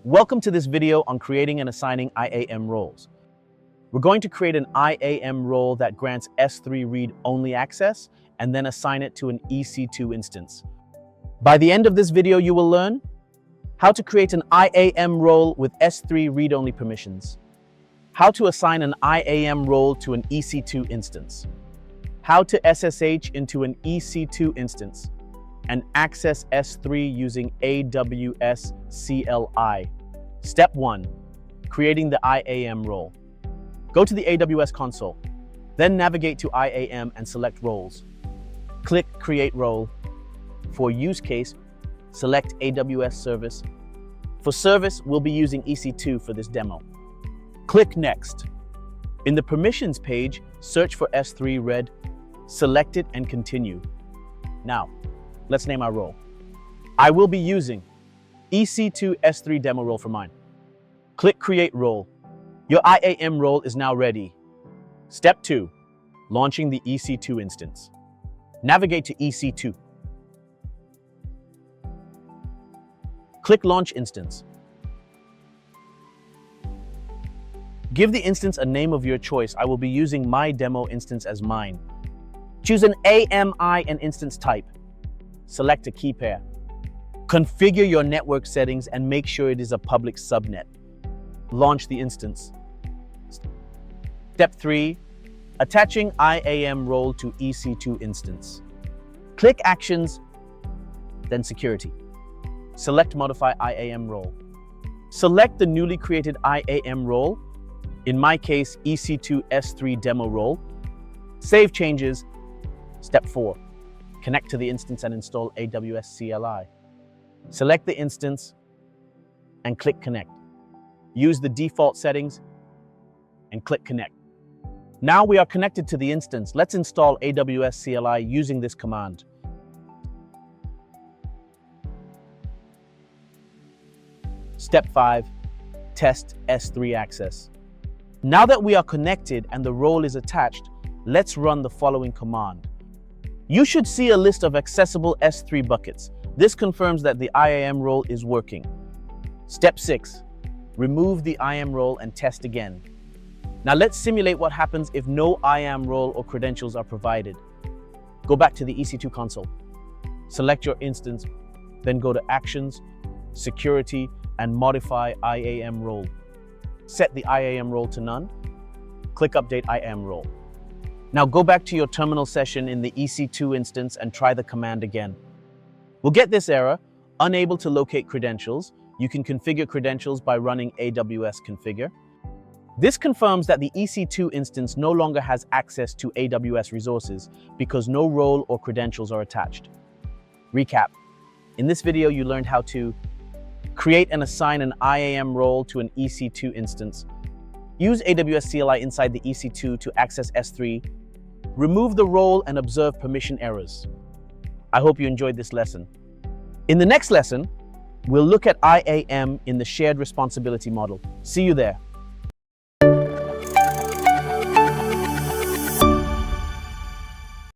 Welcome to this video on creating and assigning IAM roles. We're going to create an IAM role that grants S3 read-only access and then assign it to an EC2 instance. By the end of this video, you will learn how to create an IAM role with S3 read-only permissions, how to assign an IAM role to an EC2 instance, how to SSH into an EC2 instance, and access S3 using AWS CLI. Step 1. Creating the IAM role. Go to the AWS console, then navigate to IAM and select Roles. Click Create Role. For use case, select AWS Service. For service, we'll be using EC2 for this demo. Click Next. In the Permissions page, search for S3 Red, select it and continue. Now, let's name our role. I will be using EC2 S3 demo role for mine. Click Create Role. Your IAM role is now ready. Step 2. Launching the EC2 instance. Navigate to EC2. Click Launch Instance. Give the instance a name of your choice. I will be using my demo instance as mine. Choose an AMI and instance type. Select a key pair. Configure your network settings and make sure it is a public subnet. Launch the instance. Step 3. Attaching IAM role to EC2 instance. Click Actions, then Security. Select Modify IAM role. Select the newly created IAM role, in my case, EC2 S3 demo role. Save changes. Step 4. Connect to the instance and install AWS CLI. Select the instance and click Connect. Use the default settings and click Connect. Now we are connected to the instance. Let's install AWS CLI using this command. Step 5. Test S3 access. Now that we are connected and the role is attached, let's run the following command. You should see a list of accessible S3 buckets. This confirms that the IAM role is working. Step 6. Remove the IAM role and test again. Now let's simulate what happens if no IAM role or credentials are provided. Go back to the EC2 console. Select your instance, then go to Actions, Security, and Modify IAM role. Set the IAM role to none. Click Update IAM role. Now go back to your terminal session in the EC2 instance and try the command again. We'll get this error, unable to locate credentials. You can configure credentials by running AWS configure. This confirms that the EC2 instance no longer has access to AWS resources because no role or credentials are attached. Recap. In this video, you learned how to create and assign an IAM role to an EC2 instance, use AWS CLI inside the EC2 to access S3, remove the role and observe permission errors. I hope you enjoyed this lesson. In the next lesson, we'll look at IAM in the shared responsibility model. See you there.